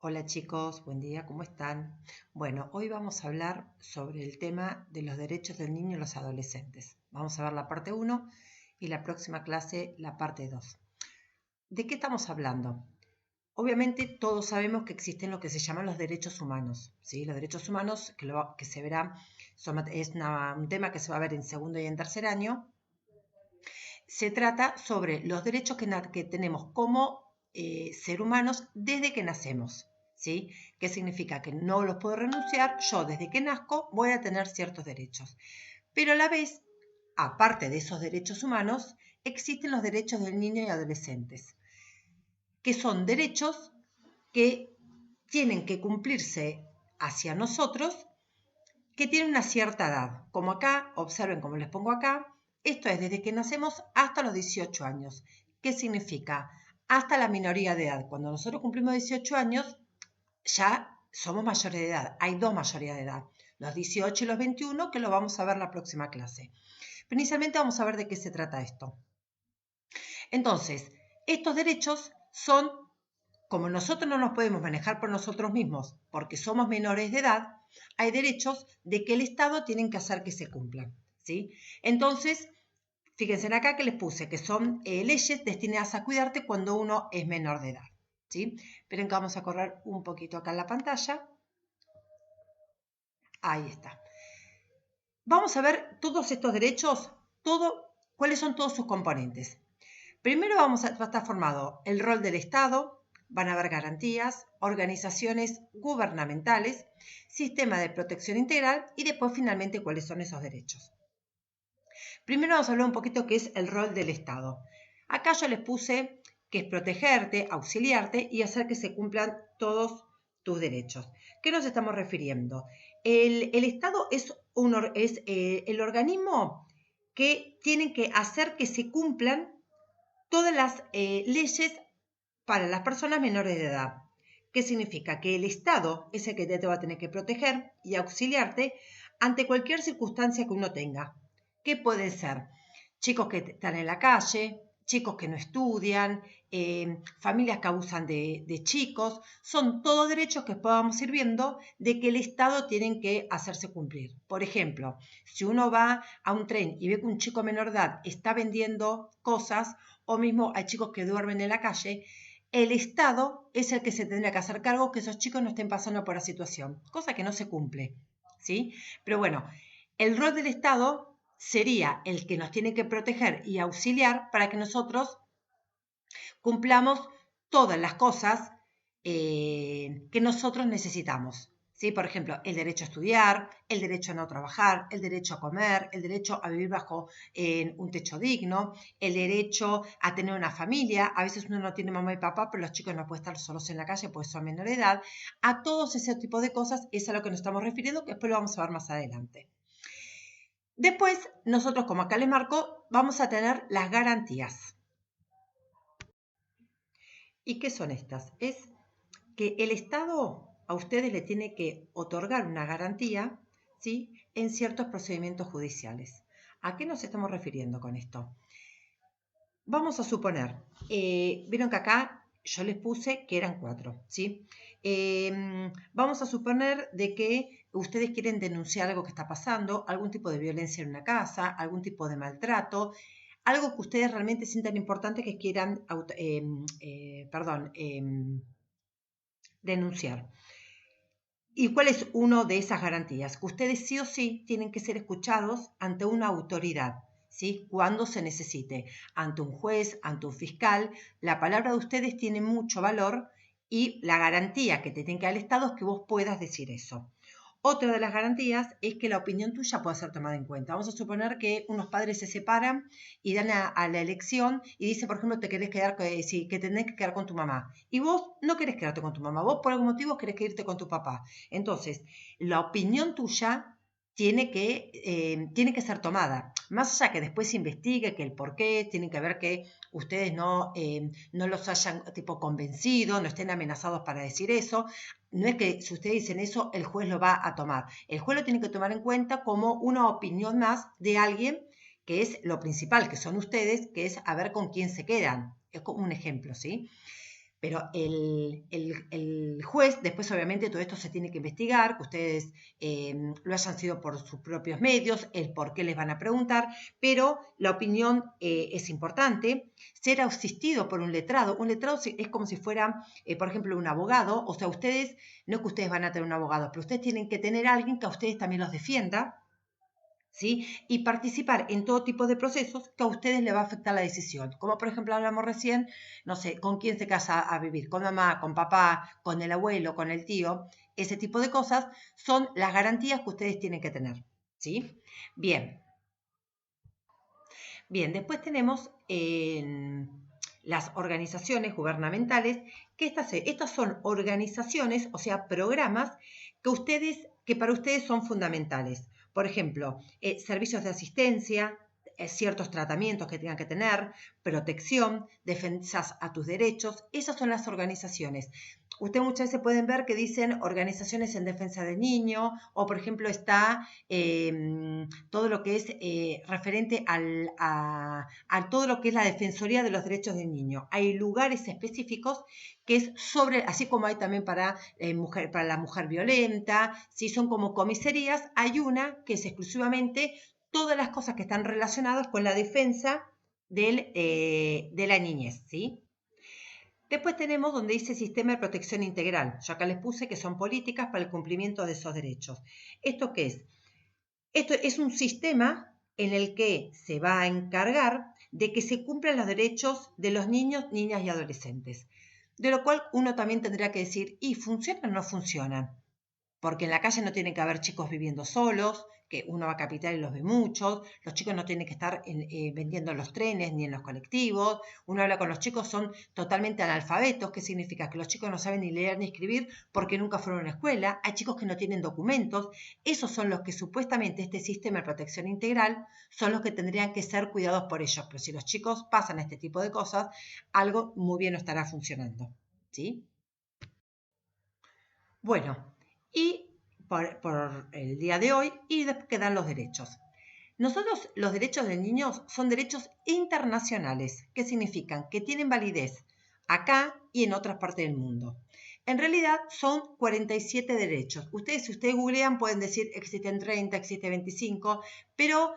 Hola chicos, buen día, ¿cómo están? Bueno, hoy vamos a hablar sobre el tema de los derechos del niño y los adolescentes. Vamos a ver la parte 1 y la próxima clase la parte 2. ¿De qué estamos hablando? Obviamente todos sabemos que existen lo que se llaman los derechos humanos, ¿sí? Los derechos humanos que se verá, es un tema que se va a ver en segundo y en tercer año. Se trata sobre los derechos que tenemos como ser humanos desde que nacemos, ¿sí? ¿Qué significa? Que no los puedo renunciar, yo desde que nazco voy a tener ciertos derechos. Pero a la vez, aparte de esos derechos humanos, existen los derechos del niño y adolescentes, que son derechos que tienen que cumplirse hacia nosotros que tienen una cierta edad. Como acá, observen como les pongo acá, esto es desde que nacemos hasta los 18 años. ¿Qué significa? Hasta la minoría de edad. Cuando nosotros cumplimos 18 años, ya somos mayores de edad. Hay dos mayorías de edad, los 18 y los 21, que lo vamos a ver en la próxima clase. Pero inicialmente vamos a ver de qué se trata esto. Entonces, estos derechos son, como nosotros no nos podemos manejar por nosotros mismos porque somos menores de edad, hay derechos de que el Estado tiene que hacer que se cumplan, ¿sí? Entonces, fíjense en acá que les puse que son leyes destinadas a cuidarte cuando uno es menor de edad, ¿sí? Esperen que vamos a correr un poquito acá en la pantalla. Ahí está. Vamos a ver todos estos derechos, cuáles son todos sus componentes. Primero va a estar formado el rol del Estado, van a haber garantías, organizaciones gubernamentales, sistema de protección integral y después finalmente cuáles son esos derechos. Primero vamos a hablar un poquito qué es el rol del Estado. Acá yo les puse que es protegerte, auxiliarte y hacer que se cumplan todos tus derechos. ¿Qué nos estamos refiriendo? El Estado es el organismo que tiene que hacer que se cumplan todas las leyes para las personas menores de edad. ¿Qué significa? Que el Estado es el que te va a tener que proteger y auxiliarte ante cualquier circunstancia que uno tenga. ¿Qué puede ser? Chicos que están en la calle, chicos que no estudian, familias que abusan de chicos, son todos derechos que podamos ir viendo de que el Estado tiene que hacerse cumplir. Por ejemplo, si uno va a un tren y ve que un chico menor de edad está vendiendo cosas, o mismo hay chicos que duermen en la calle, el Estado es el que se tendría que hacer cargo que esos chicos no estén pasando por la situación, cosa que no se cumple, ¿sí? Pero bueno, el rol del Estado sería el que nos tiene que proteger y auxiliar para que nosotros cumplamos todas las cosas que nosotros necesitamos. ¿Sí? Por ejemplo, el derecho a estudiar, el derecho a no trabajar, el derecho a comer, el derecho a vivir bajo un techo digno, el derecho a tener una familia. A veces uno no tiene mamá y papá, pero los chicos no pueden estar solos en la calle porque son menor de edad. A todos ese tipo de cosas es a lo que nos estamos refiriendo, que después lo vamos a ver más adelante. Después, nosotros, como acá les marco, vamos a tener las garantías. ¿Y qué son estas? Es que el Estado a ustedes le tiene que otorgar una garantía, ¿sí?, en ciertos procedimientos judiciales. ¿A qué nos estamos refiriendo con esto? Vamos a suponer, vieron que acá yo les puse que eran 4, ¿sí? Vamos a suponer de que ustedes quieren denunciar algo que está pasando, algún tipo de violencia en una casa, algún tipo de maltrato, algo que ustedes realmente sientan importante que quieran denunciar. ¿Y cuál es una de esas garantías? Que ustedes sí o sí tienen que ser escuchados ante una autoridad, ¿sí? Cuando se necesite, ante un juez, ante un fiscal. La palabra de ustedes tiene mucho valor y la garantía que te tiene que dar el Estado es que vos puedas decir eso. Otra de las garantías es que la opinión tuya pueda ser tomada en cuenta. Vamos a suponer que unos padres se separan y dan a la elección y dice, por ejemplo, te querés quedar, que tenés que quedar con tu mamá. Y vos no querés quedarte con tu mamá, vos por algún motivo querés que irte con tu papá. Entonces, la opinión tuya tiene que ser tomada. Más allá que después se investigue que el por qué, tienen que ver que ustedes no los hayan convencido, no estén amenazados para decir eso. No es que si ustedes dicen eso, el juez lo va a tomar. El juez lo tiene que tomar en cuenta como una opinión más de alguien que es lo principal, que son ustedes, que es a ver con quién se quedan. Es como un ejemplo, ¿sí? pero el juez, después obviamente todo esto se tiene que investigar, que ustedes lo hayan sido por sus propios medios, el por qué les van a preguntar, pero la opinión es importante. Ser asistido por un letrado es como si fuera, por ejemplo, un abogado, o sea, ustedes, no es que ustedes van a tener un abogado, pero ustedes tienen que tener a alguien que a ustedes también los defienda, ¿sí? Y participar en todo tipo de procesos que a ustedes les va a afectar la decisión. Como por ejemplo hablamos recién, no sé, con quién se casa a vivir, con mamá, con papá, con el abuelo, con el tío. Ese tipo de cosas son las garantías que ustedes tienen que tener, ¿sí? Bien, bien, después tenemos las organizaciones gubernamentales, que estas son organizaciones, o sea, programas que para ustedes son fundamentales. Por ejemplo, servicios de asistencia, ciertos tratamientos que tengan que tener, protección, defensas a tus derechos, esas son las organizaciones. Ustedes muchas veces pueden ver que dicen organizaciones en defensa del niño, o por ejemplo está todo lo que es referente a todo lo que es la Defensoría de los Derechos del Niño. Hay lugares específicos que es sobre, así como hay también para la mujer violenta, si son como comisarías, hay una que es exclusivamente todas las cosas que están relacionadas con la defensa de la niñez, ¿sí? Después tenemos donde dice Sistema de Protección Integral. Yo acá les puse que son políticas para el cumplimiento de esos derechos. ¿Esto qué es? Esto es un sistema en el que se va a encargar de que se cumplan los derechos de los niños, niñas y adolescentes. De lo cual uno también tendrá que decir, ¿y funcionan o no funcionan? Porque en la calle no tiene que haber chicos viviendo solos, que uno va a Capital y los ve muchos, los chicos no tienen que estar vendiendo en los trenes ni en los colectivos, uno habla con los chicos, son totalmente analfabetos, ¿qué significa? Que los chicos no saben ni leer ni escribir porque nunca fueron a una escuela, hay chicos que no tienen documentos, esos son los que supuestamente este sistema de protección integral son los que tendrían que ser cuidados por ellos, pero si los chicos pasan este tipo de cosas, algo muy bien no estará funcionando, ¿sí? Bueno, y por el día de hoy, y después quedan los derechos. Nosotros, los derechos del niño son derechos internacionales, que significan que tienen validez acá y en otras partes del mundo. En realidad son 47 derechos. Ustedes, si ustedes googlean, pueden decir existen 30, existen 25, pero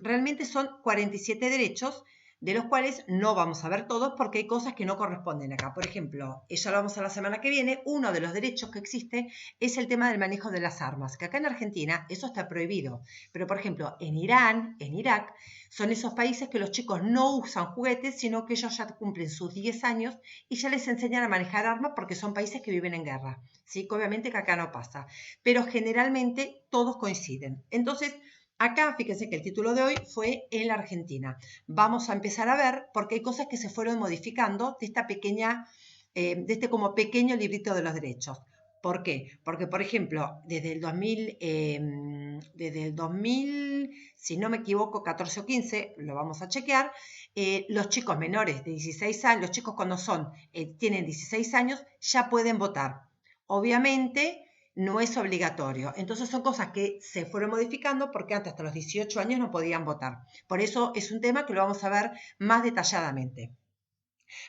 realmente son 47 derechos de los cuales no vamos a ver todos porque hay cosas que no corresponden acá. Por ejemplo, ya lo vamos a la semana que viene, uno de los derechos que existe es el tema del manejo de las armas, que acá en Argentina eso está prohibido. Pero, por ejemplo, en Irán, en Irak, son esos países que los chicos no usan juguetes, sino que ellos ya cumplen sus 10 años y ya les enseñan a manejar armas porque son países que viven en guerra. ¿Sí? Obviamente que acá no pasa. Pero generalmente todos coinciden. Entonces, acá, fíjense que el título de hoy fue en la Argentina. Vamos a empezar a ver porque hay cosas que se fueron modificando de esta pequeña, de este como pequeño librito de los derechos. ¿Por qué? Porque, por ejemplo, desde el 2000, si no me equivoco, 14 o 15, lo vamos a chequear, los chicos menores de 16 años, los chicos cuando tienen 16 años, ya pueden votar. Obviamente, no es obligatorio. Entonces son cosas que se fueron modificando porque antes hasta los 18 años no podían votar. Por eso es un tema que lo vamos a ver más detalladamente.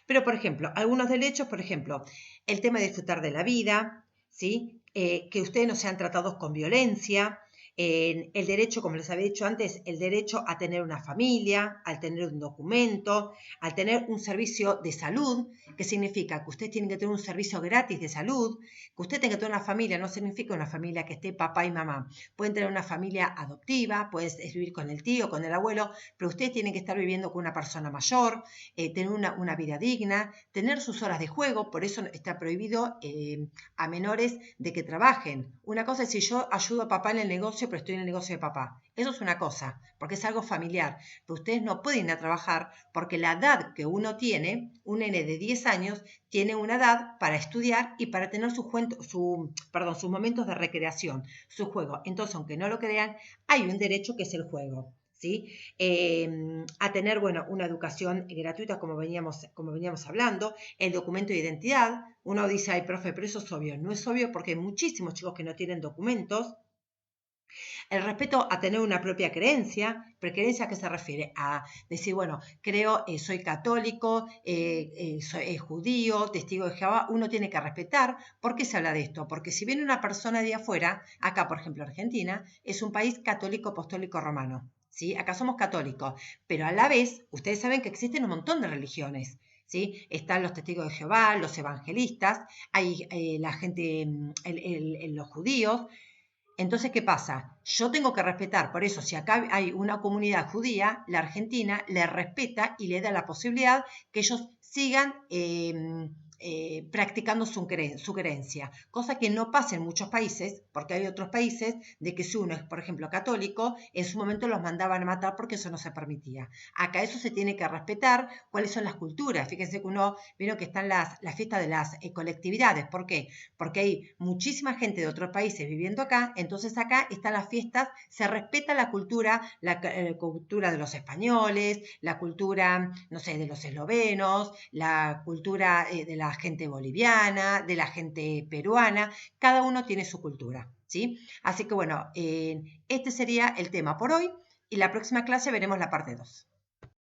Pero, por ejemplo, algunos derechos, por ejemplo, el tema de disfrutar de la vida, ¿sí? Que ustedes no sean tratados con violencia, el derecho, como les había dicho antes, el derecho a tener una familia, al tener un documento, al tener un servicio de salud, que significa que ustedes tienen que tener un servicio gratis de salud, que usted tenga que tener una familia, no significa una familia que esté papá y mamá, pueden tener una familia adoptiva, pueden vivir con el tío, con el abuelo, pero ustedes tienen que estar viviendo con una persona mayor, tener una vida digna, tener sus horas de juego, por eso está prohibido a menores de que trabajen. Una cosa es si yo ayudo a papá en el negocio, pero estoy en el negocio de papá. Eso es una cosa, porque es algo familiar. Pero ustedes no pueden ir a trabajar porque la edad que uno tiene, un nene de 10 años, tiene una edad para estudiar y para tener sus momentos de recreación, su juego. Entonces, aunque no lo crean, hay un derecho que es el juego. ¿Sí? A tener, bueno, una educación gratuita como veníamos hablando, el documento de identidad. Uno dice, ay, profe, pero eso es obvio. No es obvio porque hay muchísimos chicos que no tienen documentos. El respeto a tener una propia creencia, ¿creencia a qué se refiere? A decir, bueno, creo, soy católico, soy judío, testigo de Jehová, uno tiene que respetar. ¿Por qué se habla de esto? Porque si viene una persona de afuera, acá por ejemplo Argentina, es un país católico apostólico romano, ¿sí? Acá somos católicos, pero a la vez, ustedes saben que existen un montón de religiones. ¿Sí? Están los testigos de Jehová, los evangelistas, hay la gente, los judíos. Entonces, ¿qué pasa? Yo tengo que respetar, por eso, si acá hay una comunidad judía, la Argentina le respeta y le da la posibilidad que ellos sigan practicando su creencia, cosa que no pasa en muchos países, porque hay otros países de que si uno es, por ejemplo, católico, en su momento los mandaban a matar porque eso no se permitía. Acá eso se tiene que respetar, cuáles son las culturas. Fíjense que uno, vieron que están las fiestas de las colectividades, ¿por qué? Porque hay muchísima gente de otros países viviendo acá, entonces acá están las fiestas, se respeta la cultura de los españoles, la cultura, no sé, de los eslovenos, la cultura de la gente boliviana, de la gente peruana, cada uno tiene su cultura, ¿sí? Así que bueno, este sería el tema por hoy y la próxima clase veremos la parte 2.